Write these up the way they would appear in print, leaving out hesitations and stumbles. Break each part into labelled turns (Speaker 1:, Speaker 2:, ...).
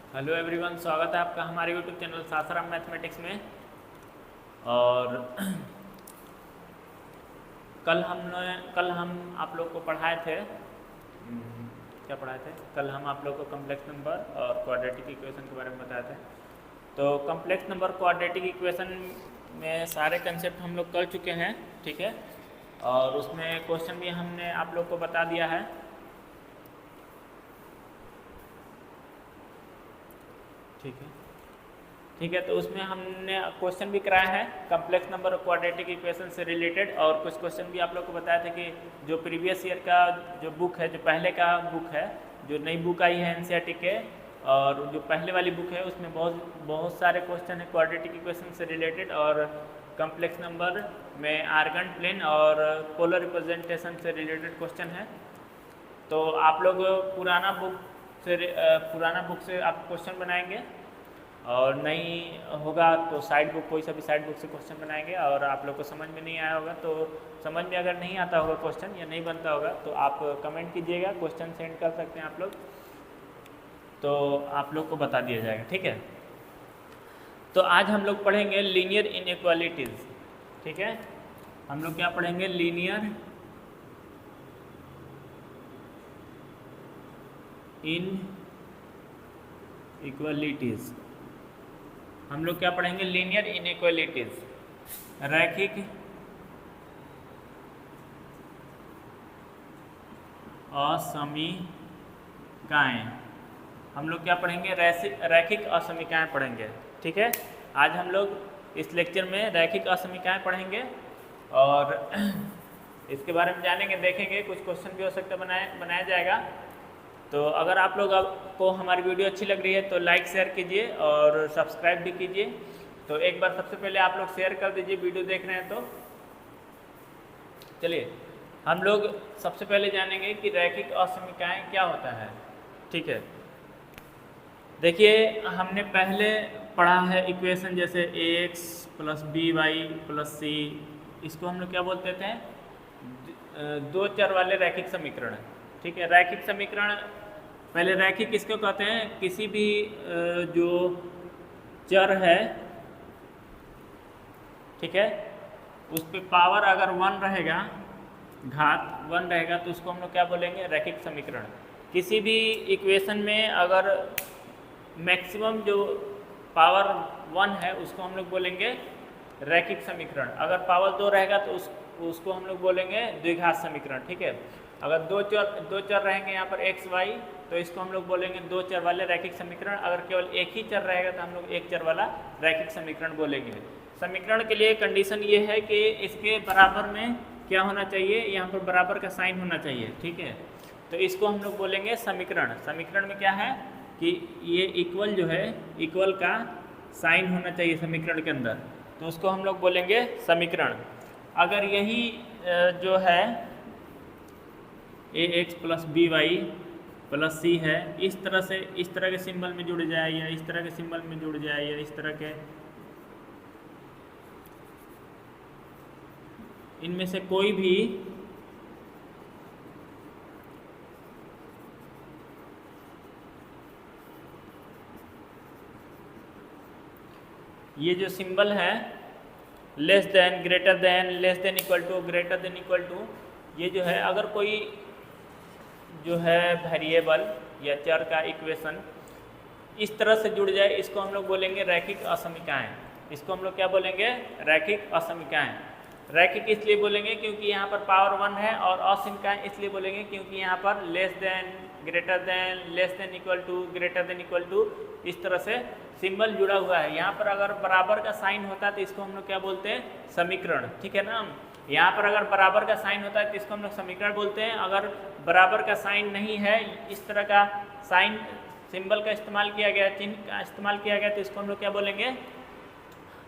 Speaker 1: Hello everyone, स्वागत है आपका हमारे यूट्यूब चैनल सासाराम मैथमेटिक्स में। और कल हम आप लोग को पढ़ाए थे। क्या पढ़ाए थे? कल हम आप लोग को कम्प्लेक्स नंबर और क्वाड्रेटिक इक्वेशन के बारे में बताए थे। तो कम्प्लेक्स नंबर क्वाड्रेटिक इक्वेशन में सारे कंसेप्ट हम लोग कर चुके हैं, ठीक है। और उसमें क्वेश्चन भी हमने आप लोग को बता दिया है, ठीक है। तो उसमें हमने क्वेश्चन भी कराया है कम्प्लेक्स नंबर और क्वाड्रेटिक इक्वेशन से रिलेटेड, और कुछ क्वेश्चन भी आप लोग को बताया था कि जो प्रीवियस ईयर का जो बुक है, जो पहले का बुक है, जो नई बुक आई है एनसीईआरटी के, और जो पहले वाली बुक है उसमें बहुत सारे क्वेश्चन है क्वाड्रेटिक इक्वेशन से रिलेटेड, और कम्प्लेक्स नंबर में आर्गन प्लेन और पोलर रिप्रेजेंटेशन से रिलेटेड क्वेश्चन है। तो आप लोग पुराना बुक से आप क्वेश्चन बनाएंगे, और नहीं होगा तो साइड बुक, कोई सा भी साइड बुक से क्वेश्चन बनाएंगे। और आप लोग को समझ में नहीं आया होगा तो समझ में अगर नहीं आता होगा क्वेश्चन या नहीं बनता होगा तो आप कमेंट कीजिएगा, क्वेश्चन सेंड कर सकते हैं आप लोग, तो आप लोग को बता दिया जाएगा, ठीक है। तो आज हम लोग पढ़ेंगे लीनियर इनइक्वालिटीज़, ठीक है। हम लोग क्या पढ़ेंगे? Linear inequalities. हम लोग क्या पढ़ेंगे? लीनियर इनइक्वालिटीज, रैखिक असमीकाएं। हम लोग क्या पढ़ेंगे? रैखिक असमीकाएं पढ़ेंगे, ठीक है। आज हम लोग इस लेक्चर में रैखिक असमीकाएं पढ़ेंगे और इसके बारे में जानेंगे, देखेंगे। कुछ क्वेश्चन भी हो सकता है बनाया जाएगा। तो अगर आप लोग को हमारी वीडियो अच्छी लग रही है तो लाइक शेयर कीजिए और सब्सक्राइब भी कीजिए। तो एक बार सबसे पहले आप लोग शेयर कर दीजिए, वीडियो देख रहे हैं तो। चलिए हम लोग सबसे पहले जानेंगे कि रैखिक असमीकाएं क्या होता है, ठीक है। देखिए, हमने पहले पढ़ा है इक्वेशन जैसे ax plus B Y plus C, इसको हम लोग क्या बोलते थे? दो चर वाले रैखिक समीकरण, ठीक है। रैखिक समीकरण, पहले रैखिक किसको कहते हैं? किसी भी जो चर है, ठीक है, उस पर पावर अगर 1 रहेगा, घात 1 रहेगा, तो उसको हम लोग क्या बोलेंगे? रैखिक समीकरण। किसी भी इक्वेशन में अगर मैक्सिमम जो पावर 1 है उसको हम लोग बोलेंगे रैखिक समीकरण। अगर पावर 2 रहेगा तो उसको हम लोग बोलेंगे द्विघात समीकरण, ठीक है। अगर दो चर रहेंगे यहाँ पर x y, तो इसको हम लोग बोलेंगे दो चर वाले रैखिक समीकरण। अगर केवल एक ही चर रहेगा तो हम लोग एक चर वाला रैखिक समीकरण बोलेंगे। समीकरण के लिए कंडीशन ये है कि इसके बराबर में क्या होना चाहिए? यहाँ पर बराबर का साइन होना चाहिए, ठीक है। तो इसको हम लोग बोलेंगे समीकरण। समीकरण में क्या है कि ये इक्वल जो है, इक्वल का साइन होना चाहिए समीकरण के अंदर, तो उसको हम लोग बोलेंगे समीकरण। अगर यही जो है ax plus B Y plus C है, इस तरह के सिंबल में जुड़ जाए, या इस तरह के सिंबल में जुड़ जाए, या इस तरह के, इनमें से कोई भी ये जो सिंबल है less than, greater than, less than equal to, greater than equal to, ये जो है अगर कोई जो है वेरिएबल या चर का इक्वेशन इस तरह से जुड़ जाए, इसको हम लोग बोलेंगे रैखिक असमीकाएं। इसको हम लोग क्या बोलेंगे? रैखिक असमीकाएं। रैखिक इसलिए बोलेंगे क्योंकि यहाँ पर पावर 1 है, और असमीकाएं इसलिए बोलेंगे क्योंकि यहाँ पर less than, greater than, less than equal to, greater than equal to, इस तरह से सिंबल जुड़ा हुआ है। यहाँ पर अगर बराबर का साइन होता है तो इसको हम लोग क्या बोलते हैं? समीकरण, ठीक है ना। यहाँ पर अगर बराबर का साइन होता है तो इसको हम लोग समीकरण बोलते हैं। अगर बराबर का साइन नहीं है, इस तरह का साइन, सिंबल का इस्तेमाल किया गया, चिन्ह का इस्तेमाल किया गया, तो इसको हम लोग क्या बोलेंगे?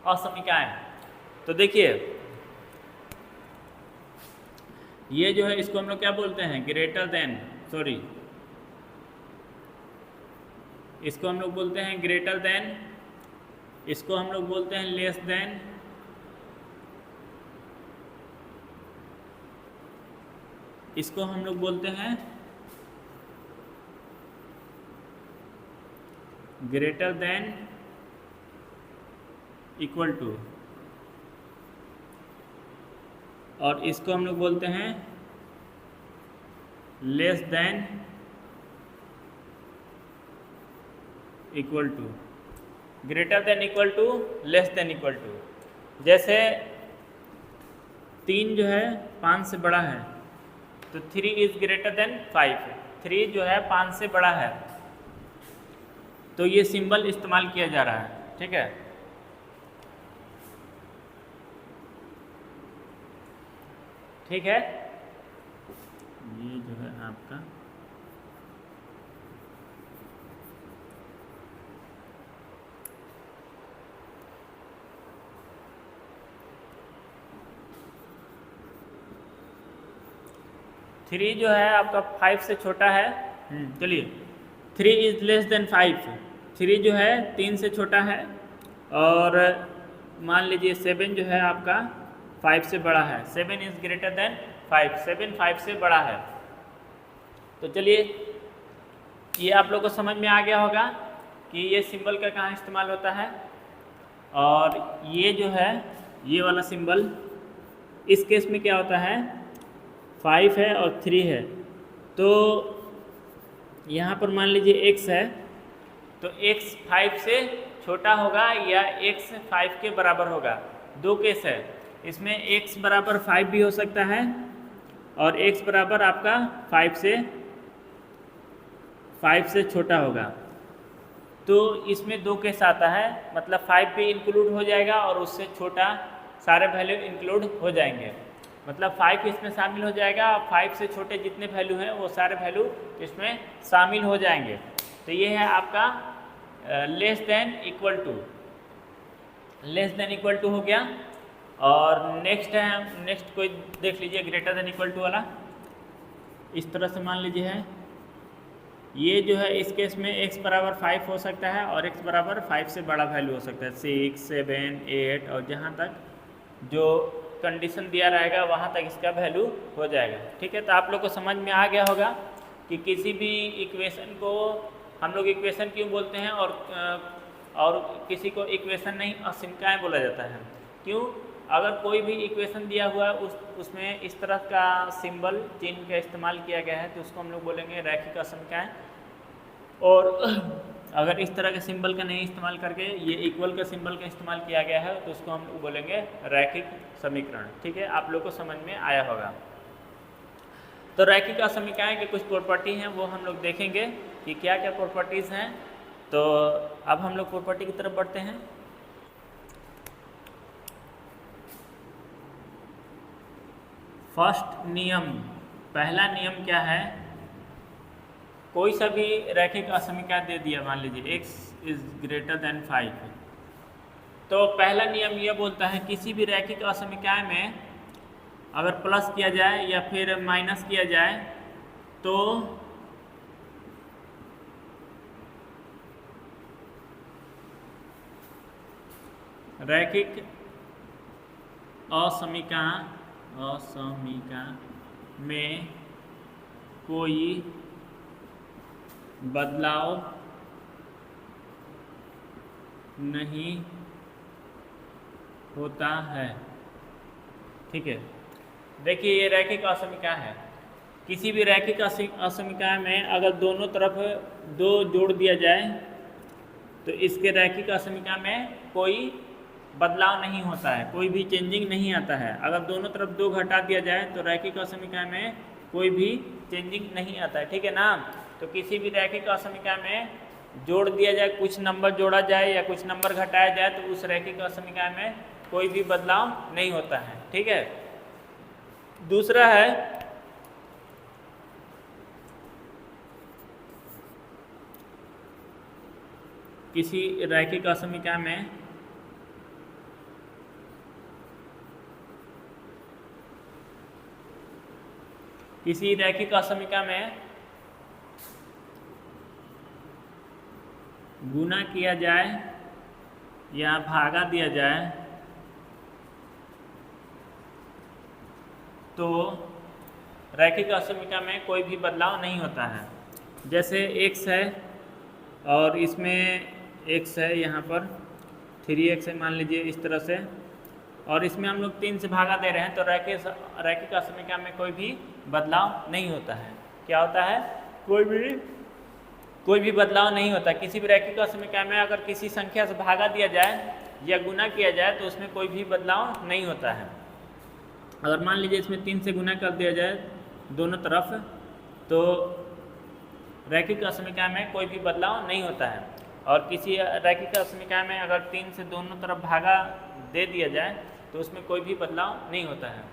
Speaker 1: असमीकाएं। तो देखिए, ये जो है इसको हम लोग क्या बोलते हैं? ग्रेटर देन, सॉरी, इसको हम लोग बोलते हैं ग्रेटर देन, इसको हम लोग बोलते हैं लेस देन, इसको हम लोग बोलते हैं ग्रेटर देन इक्वल टू, और इसको हम लोग बोलते हैं less than equal to. Greater than equal to, less than equal to. जैसे 3 जो है 5 से बड़ा है तो 3 इज ग्रेटर देन 5। 3 जो है 5 से बड़ा है तो ये सिंबल इस्तेमाल किया जा रहा है, ठीक है। ठीक है, ये जो है आपका थ्री जो है आपका 5 से छोटा है। चलिए 3 इज लेस देन 5। 3 जो है 3 से छोटा है, और मान लीजिए 7 जो है आपका 5 से बड़ा है। 7 इज ग्रेटर देन 5। 7 5 से बड़ा है। तो चलिए ये आप लोग को समझ में आ गया होगा कि ये सिंबल का कहाँ इस्तेमाल होता है। और ये जो है ये वाला सिंबल, इस केस में क्या होता है, 5 है और 3 है। तो यहाँ पर मान लीजिए x है, तो x 5 से छोटा होगा या x 5 के बराबर होगा। दो केस है, इसमें x बराबर 5 भी हो सकता है और x बराबर आपका 5 से छोटा होगा। तो इसमें दो केस आता है, मतलब 5 भी इंक्लूड हो जाएगा और उससे छोटा सारे वैल्यू इंक्लूड हो जाएंगे। मतलब 5 इसमें शामिल हो जाएगा और 5 से छोटे जितने वैल्यू हैं वो सारे वैल्यू इसमें शामिल हो जाएंगे। तो ये है आपका less than equal to. Less than equal to हो गया। और नेक्स्ट कोई देख लीजिए ग्रेटर देन इक्वल टू वाला। इस तरह से मान लीजिए है, ये जो है इस केस में x बराबर 5 हो सकता है और x बराबर 5 से बड़ा वैल्यू हो सकता है, 6, 7, 8 और जहाँ तक जो कंडीशन दिया रहेगा वहाँ तक इसका वैल्यू हो जाएगा। ठीक है, तो आप लोग को समझ में आ गया होगा कि किसी भी इक्वेशन को हम लोग इक्वेशन क्यों बोलते हैं और किसी को इक्वेशन नहीं असीमिकाएँ बोला जाता है। क्यों? अगर कोई भी इक्वेशन दिया हुआ है उसमें इस तरह का सिंबल चिन्ह का इस्तेमाल किया गया है तो उसको हम लोग बोलेंगे रैखिक असमीकाएँ। और अगर इस तरह के सिंबल का नहीं इस्तेमाल करके ये इक्वल का सिंबल का इस्तेमाल किया गया है तो उसको हम लोग बोलेंगे रैखिक समीकरण। ठीक है, आप लोग को समझ में आया होगा। तो रैखिक असमीकाएँ के कुछ प्रॉपर्टी हैं वो हम लोग देखेंगे कि क्या क्या प्रॉपर्टीज़ हैं। तो अब हम लोग प्रॉपर्टी की तरफ बढ़ते हैं। फर्स्ट नियम, पहला नियम क्या है, कोई सा भी रैखिक असमीका दे दिया, मान लीजिए x इज ग्रेटर देन 5, तो पहला नियम यह बोलता है किसी भी रैखिक असमीकाएँ में अगर प्लस किया जाए या फिर माइनस किया जाए तो रैखिक असमीका में कोई बदलाव नहीं होता है। ठीक है, देखिए ये रैखिक असमीका है। किसी भी रैखिक असमीका में अगर दोनों तरफ 2 जोड़ दिया जाए तो इसके रैखिक असमीका में कोई बदलाव नहीं होता है, कोई भी चेंजिंग नहीं आता है। अगर दोनों तरफ 2 घटा दिया जाए तो रैखिक असमीका में कोई भी चेंजिंग नहीं आता है। ठीक है ना। तो किसी भी रैखिक असमीका में जोड़ दिया जाए, कुछ नंबर जोड़ा जाए या कुछ नंबर घटाया जाए तो उस रैखिक असमीका में कोई भी बदलाव नहीं होता है। ठीक है। दूसरा है किसी रैखिक असमीका में गुना किया जाए या भागा दिया जाए तो रैखिक असमीका में कोई भी बदलाव नहीं होता है। जैसे x है और इसमें x है, यहाँ पर 3x है मान लीजिए इस तरह से, और इसमें हम लोग 3 से भागा दे रहे हैं, तो रैखिक असमीकरण में कोई भी बदलाव नहीं होता है। क्या होता है? कोई भी बदलाव नहीं होता। किसी भी रैखिक असमीकरण में अगर किसी संख्या से भागा दिया जाए या गुना किया जाए तो उसमें कोई भी बदलाव नहीं होता है। अगर मान लीजिए इसमें 3 से गुना कर दिया जाए दोनों तरफ, तो रैखिक असमीकरण में कोई भी बदलाव नहीं होता है। और किसी रैखिक असमीकरण में अगर 3 से दोनों तरफ भागा दे दिया जाए तो उसमें कोई भी बदलाव नहीं होता है।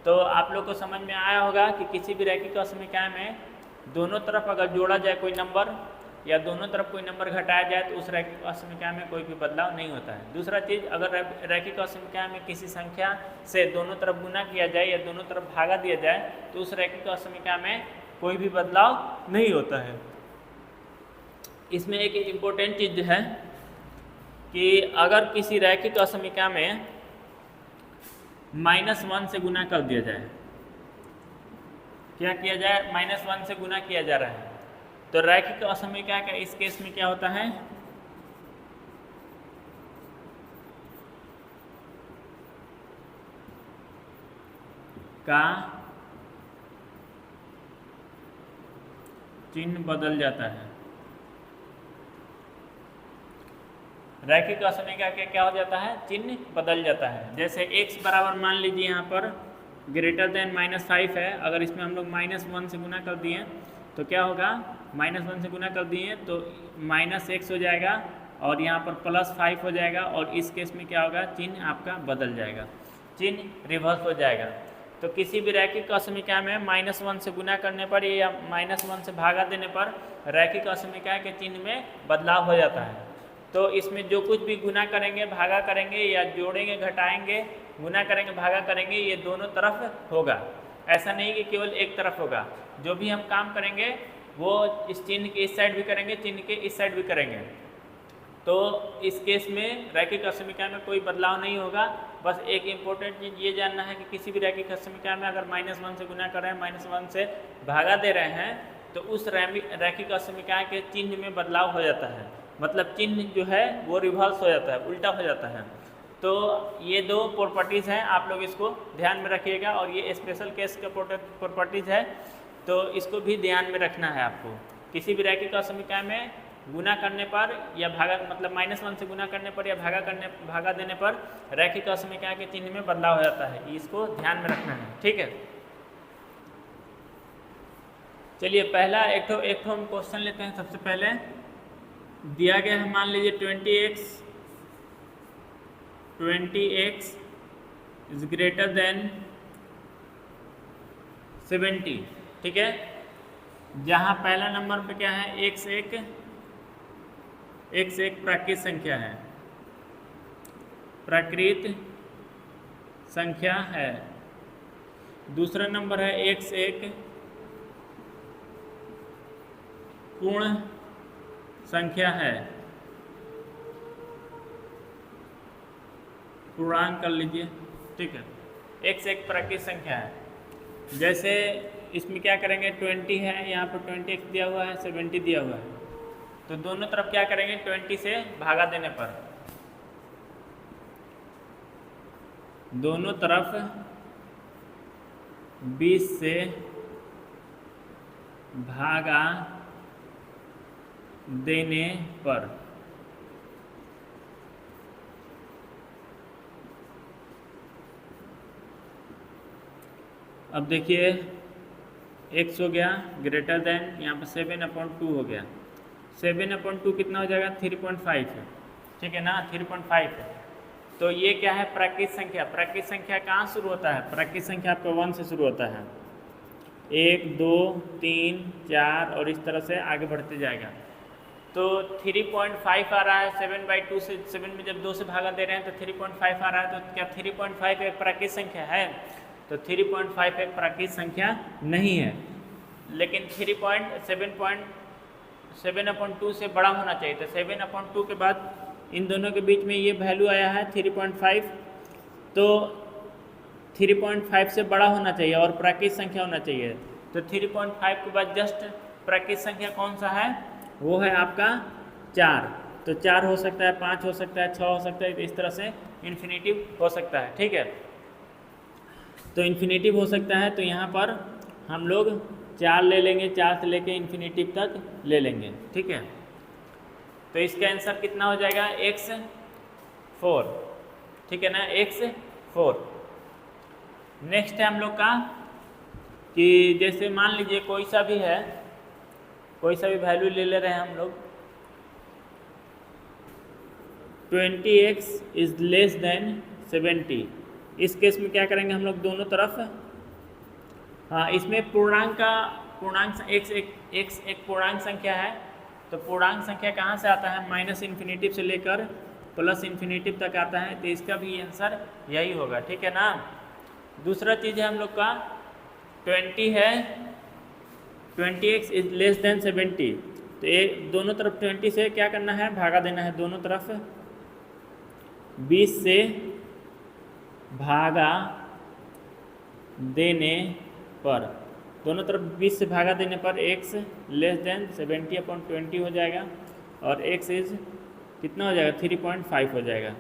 Speaker 1: तो आप लोग को समझ में आया होगा कि किसी भी रैखिक असमीकरण में दोनों तरफ अगर जोड़ा जाए कोई नंबर या दोनों तरफ कोई नंबर घटाया जाए तो उस रैखिक असमीकरण में कोई भी बदलाव नहीं होता है। दूसरा चीज़, अगर रैखिक असमीकरण में किसी संख्या से दोनों तरफ गुना किया जाए या दोनों तरफ भागा दिया जाए तो उस रैखिक असमीकरण में कोई भी बदलाव नहीं होता है। इसमें एक इम्पोर्टेंट चीज़ है कि अगर किसी रैखिक असमीकरण में -1 से गुना कर दिया जाए, क्या किया जाए? -1 से गुना किया जा रहा है, तो रैखिक असमीकरण का इस केस में क्या होता है? का चिन्ह बदल जाता है। रैखिक असमीकरण का क्या हो जाता है? चिन्ह बदल जाता है। जैसे x बराबर मान लीजिए यहाँ पर ग्रेटर देन -5 है, अगर इसमें हम लोग -1 से गुना कर दिए तो क्या होगा? -1 से गुना कर दिए तो -x हो जाएगा और यहाँ पर +5 हो जाएगा, और इस केस में क्या होगा? चिन्ह आपका बदल जाएगा, चिन्ह रिवर्स हो जाएगा। तो किसी भी रैखिक असमीकरण में -1 से गुना करने पर या -1 से भागा देने पर रैखिक असमीकरण के चिन्ह में बदलाव हो जाता है। तो इसमें जो कुछ भी गुना करेंगे, भागा करेंगे या जोड़ेंगे, घटाएंगे, गुना करेंगे, भागा करेंगे, ये दोनों तरफ होगा। ऐसा नहीं कि केवल एक तरफ होगा। जो भी हम काम करेंगे वो इस चिन्ह के इस साइड भी करेंगे, चिन्ह के इस साइड भी करेंगे। तो इस केस में रैखिक असमीकरण में कोई बदलाव नहीं होगा। बस एक इम्पोर्टेंट चीज़ ये जानना है कि किसी भी रैखिक समीकरण में अगर -1 से गुना कर रहे हैं, -1 से भागा दे रहे हैं, तो उस रैखिक समीकरण के चिन्ह में बदलाव हो जाता है, मतलब चिन्ह जो है वो रिवर्स हो जाता है, उल्टा हो जाता है। तो ये दो प्रॉपर्टीज़ हैं, आप लोग इसको ध्यान में रखिएगा, और ये स्पेशल केस का प्रॉपर्टीज़ है, तो इसको भी ध्यान में रखना है आपको। किसी भी रैखिक समीकरण में गुना करने पर या भागा, मतलब -1 से गुना करने पर या भागा देने पर रैखिक समीकरण के चिन्ह में बदलाव हो जाता है, इसको ध्यान में रखना है, ठीक है। चलिए पहला एक ठो हम क्वेश्चन लेते हैं। सबसे पहले दिया गया है, मान लीजिए 20x इज ग्रेटर देन 70, ठीक है। जहाँ पहला नंबर पे क्या है, x एक प्राकृत संख्या है, प्राकृत संख्या है। दूसरा नंबर है x एक पूर्ण संख्या है, पूर्णांक कर लीजिए, ठीक है। x एक प्राकृत संख्या है। जैसे इसमें क्या करेंगे, 20 है, यहाँ पर 20x दिया हुआ है, 70 दिया हुआ है, तो दोनों तरफ क्या करेंगे, 20 से भागा देने पर दोनों तरफ 20 से भागा देने पर अब देखिए x हो गया ग्रेटर देन, यहाँ पर 7/2 हो गया। 7/2 कितना हो जाएगा, 3.5 है, ठीक है ना, 3.5 है। तो ये क्या है, प्राकृत संख्या। प्राकृत संख्या कहाँ शुरू होता है, प्राकृत संख्या आपका 1 से शुरू होता है, 1 2 3 4 और इस तरह से आगे बढ़ते जाएगा। तो 3.5 आ रहा है 7/2 से, 7 में जब 2 से भागा दे रहे हैं तो 3.5 आ रहा है। तो क्या 3.5 एक प्राकृत संख्या है, तो 3.5 एक प्राकृत संख्या नहीं है, लेकिन 7/2 से बड़ा होना चाहिए। तो 7/2 के बाद इन दोनों के बीच में ये वैल्यू आया है 3.5, तो 3.5 से बड़ा होना चाहिए और प्राकृत संख्या होना चाहिए। तो 3.5 के बाद जस्ट प्राकृत संख्या कौन सा है, वो है आपका 4। तो 4 हो सकता है, 5 हो सकता है, 6 हो सकता है, तो इस तरह से इन्फिनेटिव हो सकता है। ठीक है, तो इन्फिनेटिव हो सकता है, तो यहाँ पर हम लोग 4 ले लेंगे, 4 से लेके इन्फिनेटिव तक ले लेंगे। ठीक है, तो इसका आंसर कितना हो जाएगा, x4। ठीक है ना, x4। नेक्स्ट है हम लोग का कि जैसे मान लीजिए कोई सा भी है, कोई सा भी वैल्यू ले रहे हैं हम लोग, 20x इज लेस देन 70। इस केस में क्या करेंगे हम लोग, दोनों तरफ, हाँ इसमें पूर्णांक x एक पूर्णांक संख्या है, तो पूर्णांक संख्या कहाँ से आता है, माइनस इन्फिनेटिव से लेकर प्लस इन्फिनेटिव तक आता है, तो इसका भी आंसर यही होगा। ठीक है ना। दूसरा चीज़ है हम लोग का 20 है, 20x इज लेस देन 70, तो एक दोनों तरफ 20 से क्या करना है, भागा देना है, दोनों तरफ 20 से भागा देने पर, दोनों तरफ 20 से भागा देने पर x लेस देन 70/20 हो जाएगा, और x इज कितना हो जाएगा, 3.5 हो जाएगा।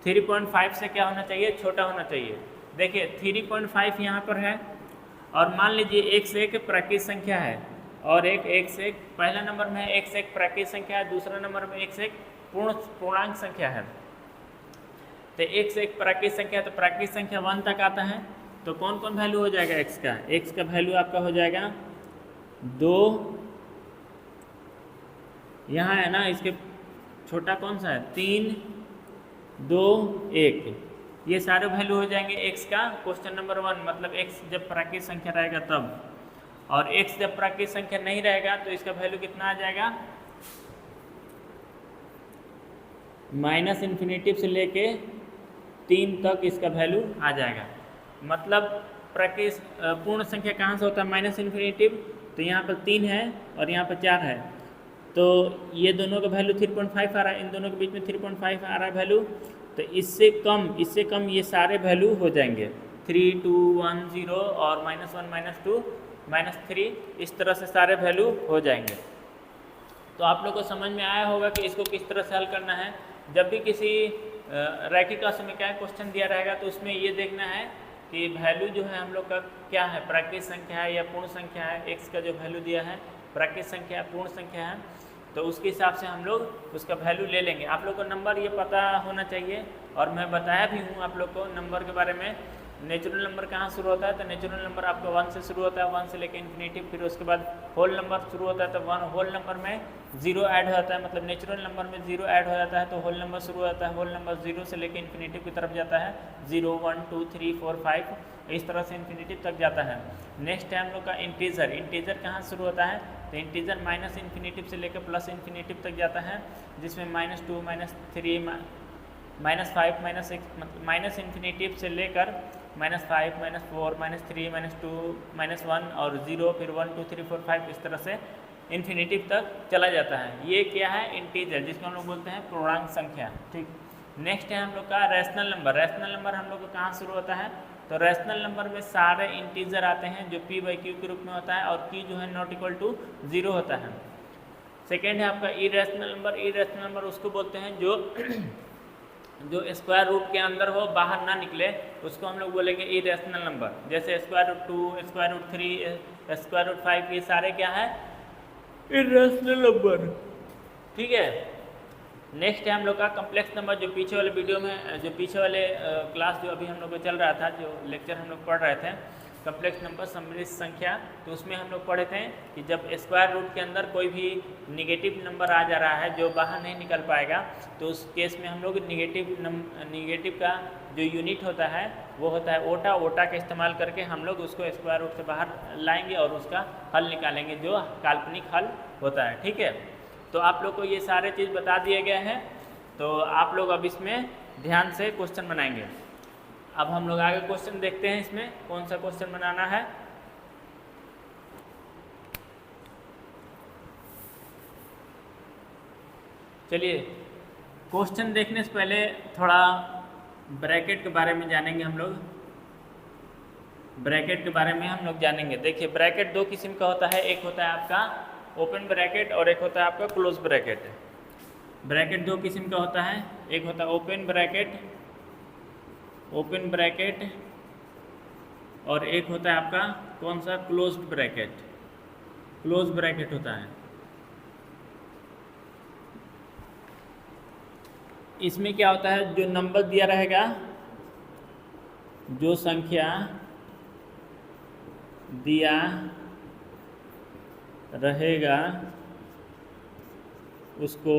Speaker 1: 3.5 से क्या होना चाहिए, छोटा होना चाहिए। देखिए 3.5 यहाँ पर है, और मान लीजिए x एक प्राकृतिक संख्या है, और एक x एक पहला नंबर में x एक प्राकृतिक संख्या है, दूसरा नंबर में x एक पूर्णांक संख्या है। तो x एक प्राकृतिक संख्या है, तो प्राकृतिक संख्या 1 तक आता है, तो कौन कौन वैल्यू हो जाएगा x का, x का वैल्यू आपका हो जाएगा 2, यहाँ है ना, इसके छोटा कौन सा है, 3, 2, 1, ये सारे वैल्यू हो जाएंगे x का। क्वेश्चन नंबर 1 मतलब x जब प्राकृतिक संख्या रहेगा तब, और x जब प्राकृतिक संख्या नहीं रहेगा तो इसका वैल्यू कितना आ जाएगा, माइनस इन्फिनेटिव से लेके 3 तक इसका वैल्यू आ जाएगा। मतलब प्राकृतिक पूर्ण संख्या कहाँ से होता है, माइनस इन्फिनेटिव, तो यहाँ पर 3 है और यहाँ पर 4 है, तो ये दोनों का वैल्यू 3.5 आ रहा है, इन दोनों के बीच में 3.5 आ रहा है वैल्यू, तो इससे कम ये सारे वैल्यू हो जाएंगे, 3, 2, 1, 0 और -1, -2, -3, इस तरह से सारे वैल्यू हो जाएंगे। तो आप लोग को समझ में आया होगा कि इसको किस तरह से हल करना है। जब भी किसी रैखिक असमीकरण क्वेश्चन दिया रहेगा तो उसमें ये देखना है कि वैल्यू जो है हम लोग का क्या है, प्राकृतिक संख्या है या पूर्ण संख्या है। x का जो वैल्यू दिया है प्राकृतिक संख्या पूर्ण संख्या है, तो उसके हिसाब से हम लोग उसका वैल्यू ले लेंगे। आप लोग को नंबर ये पता होना चाहिए, और मैं बताया भी हूँ आप लोग को नंबर के बारे में। नेचुरल नंबर कहाँ शुरू होता है, तो नेचुरल नंबर आपका 1 से शुरू होता है, 1 से लेकर इन्फिनेटिव, फिर उसके बाद होल नंबर शुरू होता है, तो 1 होल नंबर में 0 ऐड हो जाता है, मतलब नेचुरल नंबर में 0 ऐड हो जाता है, तो होल नंबर शुरू होता है, होल नंबर 0 से लेकर इन्फिनेटिव की तरफ जाता है, 0, 1, 2, 3, 4, 5, इस तरह से इन्फिनेटिव तक जाता है। नेक्स्ट है हम लोग का इंटीजर। इंटीजर कहाँ शुरू होता है, तो इंटीजर माइनस इन्फिनेटिव से लेकर प्लस इन्फिनेटिव तक जाता है, जिसमें -2, -3, -5, -6, मतलब माइनस इन्फिनेटिव से लेकर -5, -4, -3, -2, -1 और 0, फिर 1, 2, 3, 4, 5, इस तरह से इन्फिनेटिव तक चला जाता है। ये क्या है, इंटीजर, जिसको हम लोग बोलते हैं पूर्णांक संख्या। ठीक, नेक्स्ट है हम लोग का रैशनल नंबर। रैशनल नंबर हम लोग को कहाँ शुरू होता है, तो रैशनल नंबर में सारे इंटीजर आते हैं जो p/q के रूप में होता है, और q जो है नॉट इक्वल टू 0 होता है। सेकेंड है आपका इरेशनल नंबर। इरेशनल नंबर उसको बोलते हैं जो स्क्वायर रूट के अंदर हो, बाहर ना निकले, उसको हम लोग बोलेंगे इरेशनल नंबर। जैसे √2, √3, √5, ये सारे क्या है, इरेशनल नंबर। ठीक है। नेक्स्ट है हम लोग का कम्प्लेक्स नंबर, जो पीछे वाले वीडियो में, जो पीछे वाले क्लास जो अभी हम लोग को चल रहा था, जो लेक्चर हम लोग पढ़ रहे थे, कम्प्लेक्स नंबर सम्मिलित संख्या, तो उसमें हम लोग पढ़े थे कि जब स्क्वायर रूट के अंदर कोई भी निगेटिव नंबर आ जा रहा है जो बाहर नहीं निकल पाएगा, तो उस केस में हम लोग निगेटिव का जो यूनिट होता है वो होता है ओटा। ओटा का इस्तेमाल करके हम लोग उसको स्क्वायर रूट से बाहर लाएंगे और उसका हल निकालेंगे, जो काल्पनिक हल होता है। ठीक है, तो आप लोग को ये सारे चीज़ बता दिए गए हैं, तो आप लोग अब इसमें ध्यान से क्वेश्चन बनाएंगे। अब हम लोग आगे क्वेश्चन देखते हैं, इसमें कौन सा क्वेश्चन बनाना है। चलिए, क्वेश्चन देखने से पहले थोड़ा ब्रैकेट के बारे में जानेंगे हम लोग। ब्रैकेट के बारे में हम लोग जानेंगे। देखिए, ब्रैकेट 2 किस्म का होता है, एक होता है आपका ओपन ब्रैकेट और एक होता है आपका क्लोज ब्रैकेट। ब्रैकेट दो किस्म का होता है, एक होता है ओपन ब्रैकेट और एक होता है आपका कौन सा, क्लोज्ड ब्रैकेट होता है। इसमें क्या होता है, जो नंबर दिया रहेगा, जो संख्या दिया रहेगा उसको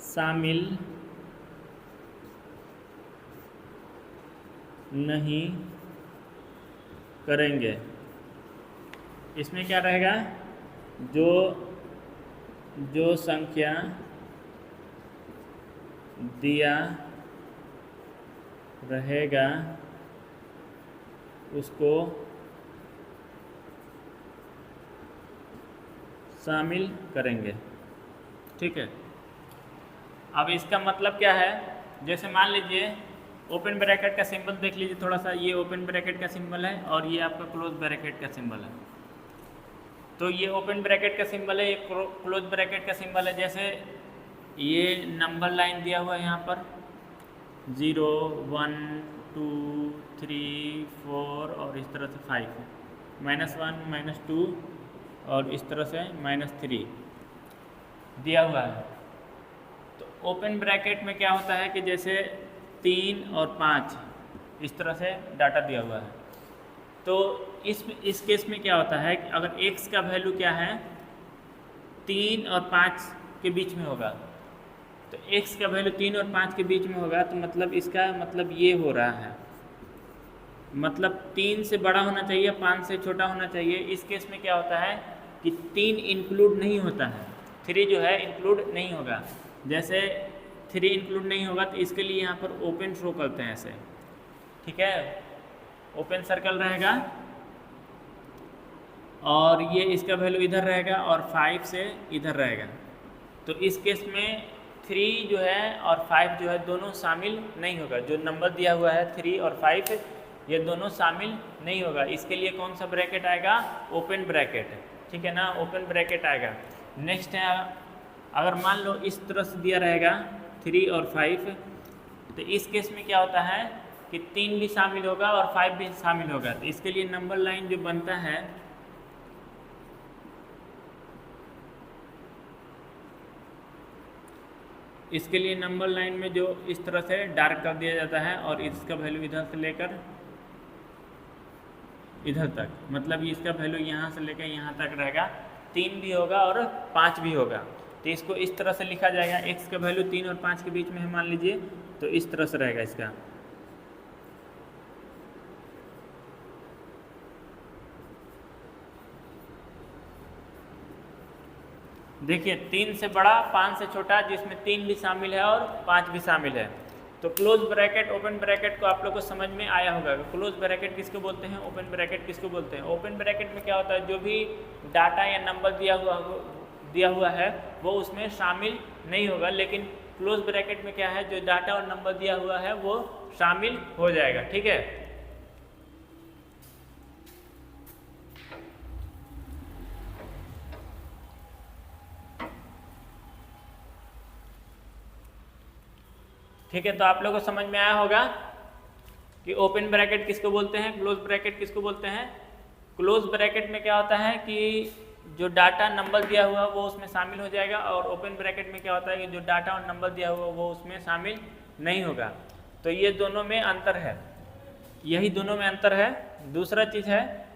Speaker 1: शामिल नहीं करेंगे। इसमें क्या रहेगा, जो संख्या दिया रहेगा उसको शामिल करेंगे। ठीक है, अब इसका मतलब क्या है, जैसे मान लीजिए ओपन ब्रैकेट का सिंबल देख लीजिए थोड़ा सा, ये ओपन ब्रैकेट का सिंबल है और ये आपका क्लोज ब्रैकेट का सिंबल है। तो ये ओपन ब्रैकेट का सिंबल है, ये क्लोज ब्रैकेट का सिंबल है। जैसे ये नंबर लाइन दिया हुआ है यहाँ पर 0 1 2 3 4 और इस तरह से 5, -1 -2 और इस तरह से -3 दिया हुआ है। तो ओपन ब्रैकेट में क्या होता है कि जैसे 3 और 5 इस तरह से डाटा दिया हुआ है। तो इस केस में क्या होता है कि अगर x का वैल्यू क्या है 3 और 5 के बीच में होगा, तो x का वैल्यू 3 और 5 के बीच में होगा, तो मतलब इसका मतलब ये हो रहा है, मतलब 3 से बड़ा होना चाहिए, 5 से छोटा होना चाहिए। इस केस में क्या होता है कि 3 इंक्लूड नहीं होता है, 3 जो है इंक्लूड नहीं होगा। जैसे 3 इंक्लूड नहीं होगा तो इसके लिए यहाँ पर ओपन शो करते हैं ऐसे, ठीक है, ओपन सर्कल रहेगा और ये इसका वैल्यू इधर रहेगा और 5 से इधर रहेगा। तो इस केस में 3 जो है और 5 जो है दोनों शामिल नहीं होगा, जो नंबर दिया हुआ है 3 और 5 ये दोनों शामिल नहीं होगा। इसके लिए कौन सा ब्रैकेट आएगा, ओपन ब्रैकेट, ठीक है ना, ओपन ब्रैकेट आएगा। नेक्स्ट है, अगर मान लो इस तरह से दिया रहेगा 3 और 5, तो इस केस में क्या होता है कि 3 भी शामिल होगा और 5 भी शामिल होगा। तो इसके लिए नंबर लाइन जो बनता है, इसके लिए नंबर लाइन में जो इस तरह से डार्क कर दिया जाता है और इसका वैल्यू इधर से लेकर इधर तक, मतलब इसका वैल्यू यहाँ से लेकर यहाँ तक रहेगा, 3 भी होगा और 5 भी होगा। तो इसको इस तरह से लिखा जाएगा, x का वैल्यू 3 और 5 के बीच में है मान लीजिए, तो इस तरह से रहेगा इसका। देखिए 3 से बड़ा 5 से छोटा, जिसमें 3 भी शामिल है और 5 भी शामिल है। तो क्लोज ब्रैकेट ओपन ब्रैकेट को आप लोग को समझ में आया होगा। क्लोज ब्रैकेट किसको बोलते हैं, ओपन ब्रैकेट किसको बोलते हैं। ओपन ब्रैकेट में क्या होता है, जो भी डाटा या नंबर दिया हुआ है वो उसमें शामिल नहीं होगा, लेकिन क्लोज ब्रैकेट में क्या है, जो डाटा और नंबर दिया हुआ है वो शामिल हो जाएगा। ठीक है, ठीक है। तो आप लोगों को समझ में आया होगा कि ओपन ब्रैकेट किसको बोलते हैं, क्लोज ब्रैकेट किसको बोलते हैं। क्लोज ब्रैकेट में क्या होता है कि जो डाटा नंबर दिया हुआ वो उसमें शामिल हो जाएगा, और ओपन ब्रैकेट में क्या होता है कि जो डाटा और नंबर दिया हुआ वो उसमें शामिल नहीं होगा। तो ये दोनों में अंतर है, यही दोनों में अंतर है। दूसरा चीज़ है,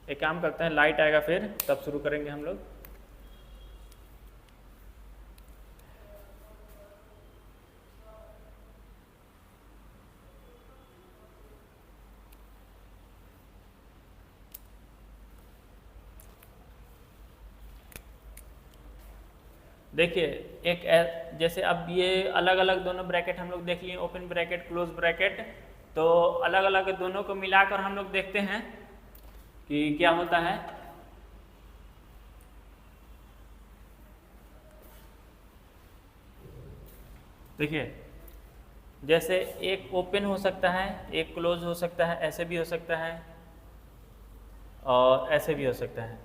Speaker 1: एक काम करते हैं, लाइट आएगा फिर तब शुरू करेंगे हम लोग। देखिए एक जैसे अब ये अलग अलग दोनों ब्रैकेट हम लोग देख लिए, ओपन ब्रैकेट क्लोज ब्रैकेट, तो अलग अलग दोनों को मिलाकर हम लोग देखते हैं कि क्या होता है। देखिए जैसे एक ओपन हो सकता है, एक क्लोज हो सकता है, ऐसे भी हो सकता है और ऐसे भी हो सकता है।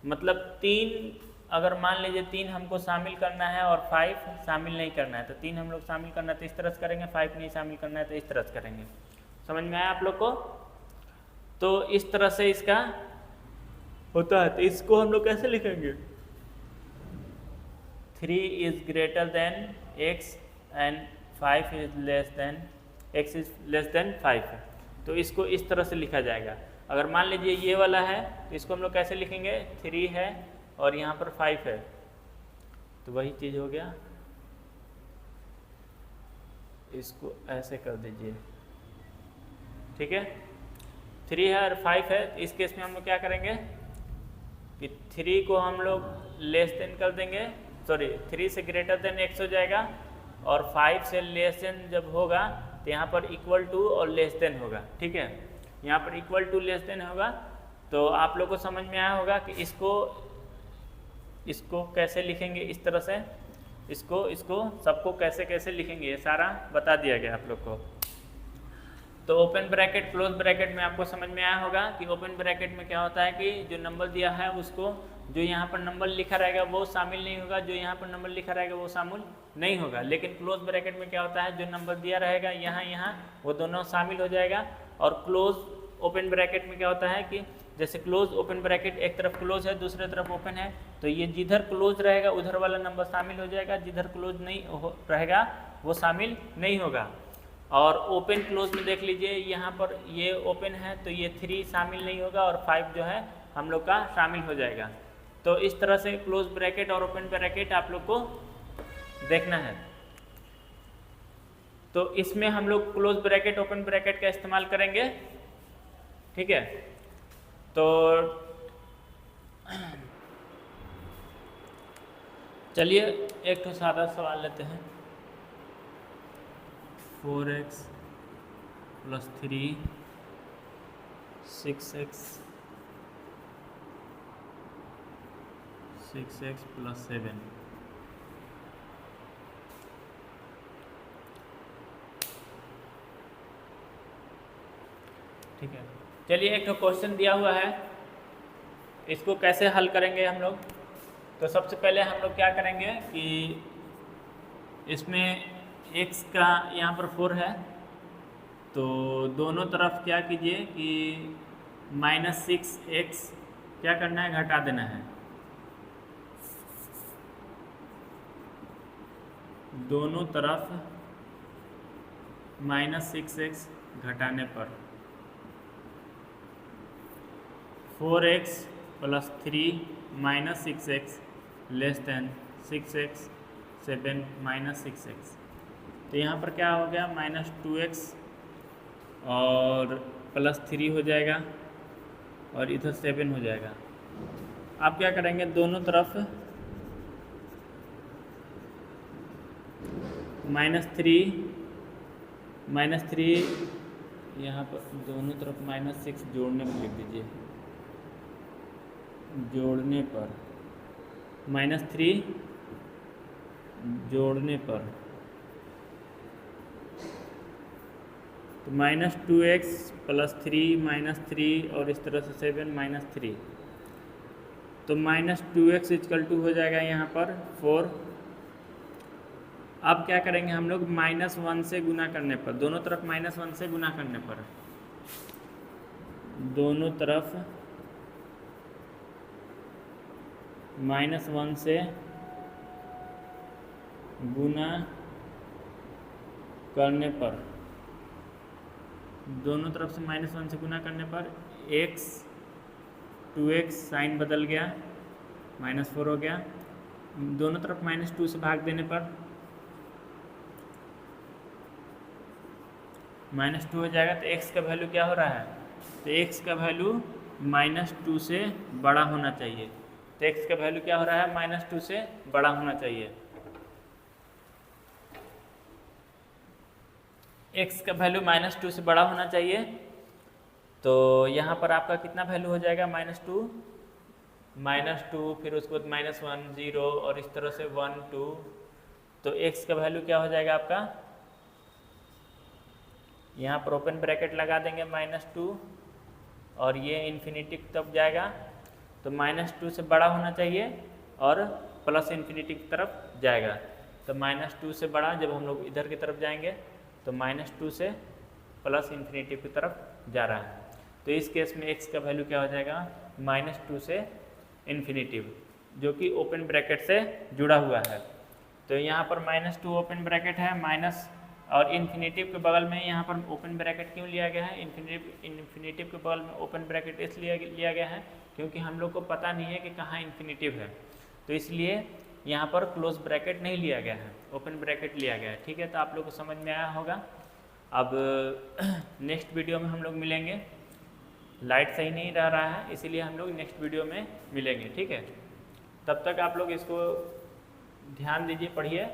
Speaker 1: मतलब 3, अगर मान लीजिए 3 हमको शामिल करना है और 5 शामिल नहीं करना है, तो 3 हम लोग शामिल करना है तो इस तरह से करेंगे, 5 नहीं शामिल करना है तो इस तरह से करेंगे। समझ में आया आप लोग को? तो इस तरह से इसका होता है। तो इसको हम लोग कैसे लिखेंगे? 3 is greater than x and 5 is less than x is less than 5। तो इसको इस तरह से लिखा जाएगा। अगर मान लीजिए ये वाला है तो इसको हम लोग कैसे लिखेंगे? 3 है और यहाँ पर 5 है, तो वही चीज़ हो गया। इसको ऐसे कर दीजिए, ठीक है। 3 है और 5 है, तो इस केस में हम लोग क्या करेंगे कि 3 को हम लोग लेस देन कर देंगे, सॉरी 3 से ग्रेटर देन x हो जाएगा, और 5 से लेस देन जब होगा तो यहाँ पर इक्वल टू और लेस देन होगा, ठीक है। यहाँ पर इक्वल टू लेस देन होगा। तो आप लोग को समझ में आया होगा कि इसको कैसे लिखेंगे, इस तरह से इसको सबको कैसे कैसे लिखेंगे, ये सारा बता दिया गया आप लोग को। तो ओपन ब्रैकेट क्लोज ब्रैकेट में आपको समझ में आया होगा कि ओपन ब्रैकेट में क्या होता है कि जो नंबर दिया है उसको, जो यहाँ पर नंबर लिखा रहेगा वो शामिल नहीं होगा, जो यहाँ पर नंबर लिखा रहेगा वो शामिल नहीं होगा। लेकिन क्लोज ब्रैकेट में क्या होता है, जो नंबर दिया रहेगा यहाँ वो दोनों शामिल हो जाएगा। और क्लोज ओपन ब्रैकेट में क्या होता है कि जैसे क्लोज ओपन ब्रैकेट एक तरफ क्लोज है दूसरे तरफ ओपन है, तो ये जिधर क्लोज रहेगा उधर वाला नंबर शामिल हो जाएगा, जिधर क्लोज नहीं रहेगा वो शामिल नहीं होगा। और ओपन क्लोज में देख लीजिए, यहाँ पर ये ओपन है तो ये 3 शामिल नहीं होगा और 5 जो है हम लोग का शामिल हो जाएगा। तो इस तरह से क्लोज ब्रैकेट और ओपन ब्रैकेट आप लोग को देखना है। तो इसमें हम लोग क्लोज ब्रैकेट ओपन ब्रैकेट का इस्तेमाल करेंगे, ठीक है। तो चलिए एक तो सादा सवाल लेते हैं। 4x + 3 6x + 7। ठीक है, चलिए एक तो क्वेश्चन दिया हुआ है, इसको कैसे हल करेंगे हम लोग। तो सबसे पहले हम लोग क्या करेंगे कि इसमें x का यहाँ पर 4 है, तो दोनों तरफ क्या कीजिए कि -6x क्या करना है, घटा देना है। दोनों तरफ -6x घटाने पर 4x + 3 - 6x less than 6x 7 - 6x। तो यहाँ पर क्या हो गया, -2x और +3 हो जाएगा और इधर 7 हो जाएगा। आप क्या करेंगे, दोनों तरफ -3 यहाँ पर दोनों तरफ -6 जोड़ने में लिख दीजिए, जोड़ने पर -3 जोड़ने पर तो -2x + 3 -3 और इस तरह से 7 -3, तो -2x = हो जाएगा यहाँ पर 4। अब क्या करेंगे हम लोग, -1 से गुना करने पर, दोनों तरफ -1 से गुना करने पर, दोनों तरफ -1 से गुना करने पर, दोनों तरफ से -1 से गुना करने पर x 2x साइन बदल गया, -4 हो गया। दोनों तरफ -2 से भाग देने पर -2 हो जाएगा। तो x का वैल्यू क्या हो रहा है, तो x का वैल्यू -2 से बड़ा होना चाहिए। तो x का वैल्यू क्या हो रहा है, -2 से बड़ा होना चाहिए। x का वैल्यू -2 से बड़ा होना चाहिए। तो यहाँ पर आपका कितना वैल्यू हो जाएगा, -2 फिर उसके बाद -1 0 और इस तरह से 1 2। तो x का वैल्यू क्या हो जाएगा आपका, यहाँ पर ओपन ब्रैकेट लगा देंगे -2 और ये इन्फिनिटी तब जाएगा। तो -2 से बड़ा होना चाहिए और प्लस इन्फिनिटी की तरफ जाएगा। तो -2 से बड़ा जब हम लोग इधर की तरफ जाएंगे तो -2 से प्लस इन्फिनिटी की तरफ जा रहा है। तो इस केस में x का वैल्यू क्या हो जाएगा, -2 से इन्फिनिटी, जो कि ओपन ब्रैकेट से जुड़ा हुआ है। तो यहाँ पर -2 ओपन ब्रैकेट है, माइनस और इन्फिनिटिव के बगल में यहाँ पर ओपन ब्रैकेट क्यों लिया गया है, इन्फिनिटिव के बगल में ओपन ब्रैकेट इसलिए लिया गया है क्योंकि हम लोग को पता नहीं है कि कहाँ इन्फिनिटिव है, तो इसलिए यहाँ पर क्लोज ब्रैकेट नहीं लिया गया है, ओपन ब्रैकेट लिया गया है। ठीक है, तो आप लोग को समझ में आया होगा। अब नेक्स्ट वीडियो में हम लोग मिलेंगे। लाइट सही नहीं रह रहा है, इसीलिए हम लोग नेक्स्ट वीडियो में मिलेंगे। ठीक है, तब तक आप लोग इसको ध्यान दीजिए, पढ़िए।